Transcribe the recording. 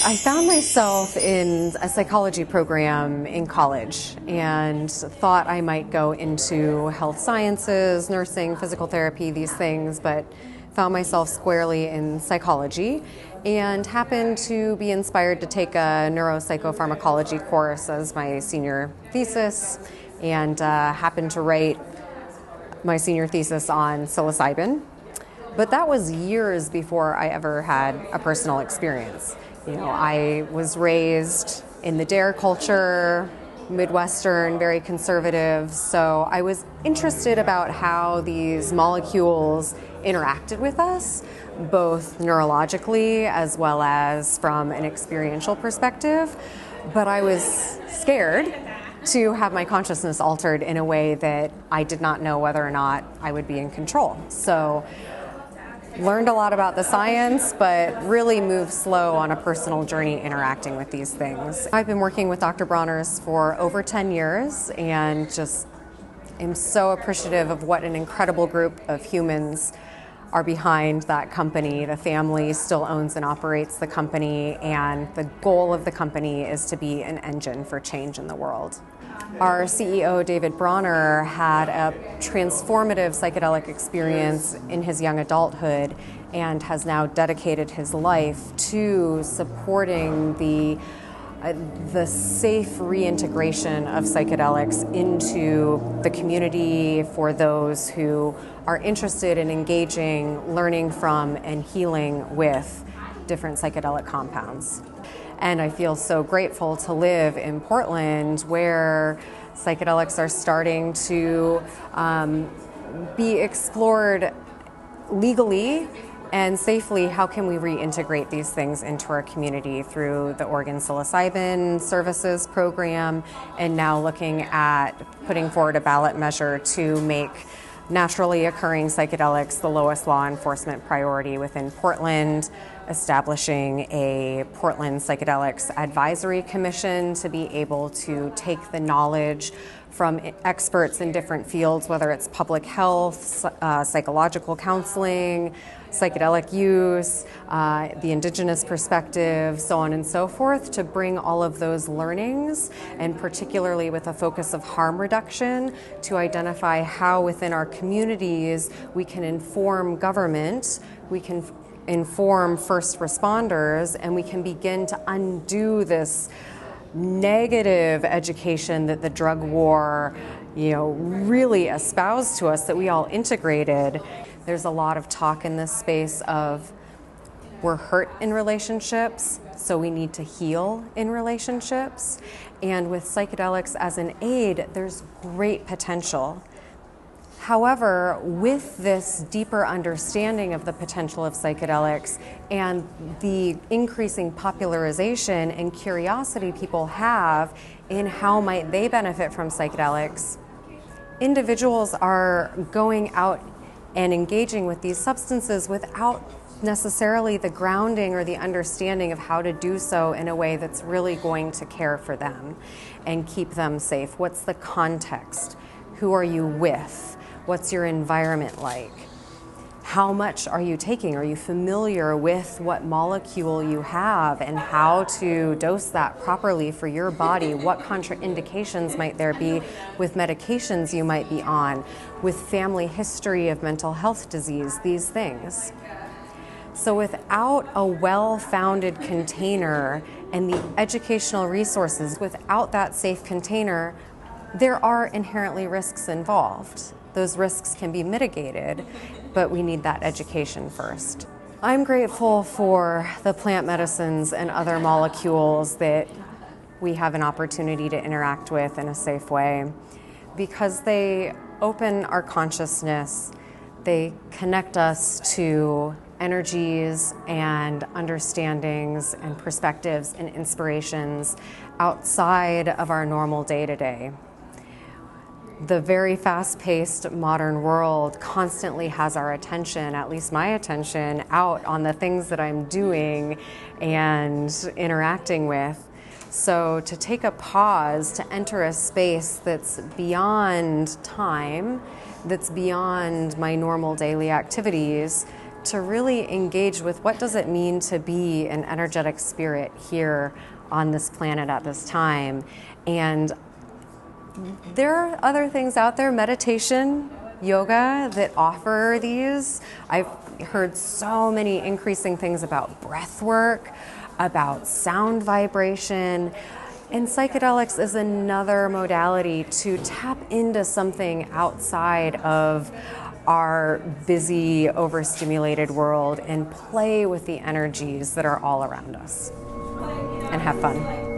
I found myself in a psychology program in college and thought I might go into health sciences, nursing, physical therapy, these things, but found myself squarely in psychology and happened to be inspired to take a neuropsychopharmacology course as my senior thesis, and happened to write my senior thesis on psilocybin. But that was years before I ever had a personal experience. You know, I was raised in the dare culture, Midwestern, very conservative, so I was interested about how these molecules interacted with us, both neurologically as well as from an experiential perspective. But I was scared to have my consciousness altered in a way that I did not know whether or not I would be in control. So learned a lot about the science, but really moved slow on a personal journey interacting with these things. I've been working with Dr. Bronner's for over 10 years and just am so appreciative of what an incredible group of humans are behind that company. The family still owns and operates the company, and the goal of the company is to be an engine for change in the world. Our CEO, David Bronner, had a transformative psychedelic experience in his young adulthood and has now dedicated his life to supporting the safe reintegration of psychedelics into the community for those who are interested in engaging, learning from, and healing with different psychedelic compounds. And I feel so grateful to live in Portland, where psychedelics are starting to be explored legally and safely. How can we reintegrate these things into our community through the Oregon Psilocybin Services Program, and now looking at putting forward a ballot measure to make naturally occurring psychedelics the lowest law enforcement priority within Portland, establishing a Portland Psychedelics Advisory Commission to be able to take the knowledge from experts in different fields, whether it's public health, psychological counseling, psychedelic use, the indigenous perspective, so on and so forth, to bring all of those learnings, and particularly with a focus of harm reduction, to identify how within our communities we can inform government, we can inform first responders, and we can begin to undo this negative education that the drug war, really espoused to us, that we all integrated. There's a lot of talk in this space of we're hurt in relationships, so we need to heal in relationships. And with psychedelics as an aid, there's great potential. However, with this deeper understanding of the potential of psychedelics and the increasing popularization and curiosity people have in how might they benefit from psychedelics, individuals are going out and engaging with these substances without necessarily the grounding or the understanding of how to do so in a way that's really going to care for them and keep them safe. What's the context? Who are you with? What's your environment like? How much are you taking? Are you familiar with what molecule you have and how to dose that properly for your body? What contraindications might there be with medications you might be on, with family history of mental health disease, these things? So without a well-founded container and the educational resources, without that safe container, there are inherently risks involved. Those risks can be mitigated, but we need that education first. I'm grateful for the plant medicines and other molecules that we have an opportunity to interact with in a safe way, because they open our consciousness, they connect us to energies and understandings and perspectives and inspirations outside of our normal day-to-day. The very fast-paced modern world constantly has our attention, at least my attention, out on the things that I'm doing and interacting with. So to take a pause, to enter a space that's beyond time, that's beyond my normal daily activities, to really engage with what does it mean to be an energetic spirit here on this planet at this time. And there are other things out there, meditation, yoga, that offer these. I've heard so many increasing things about breath work, about sound vibration, and psychedelics is another modality to tap into something outside of our busy, overstimulated world and play with the energies that are all around us and have fun.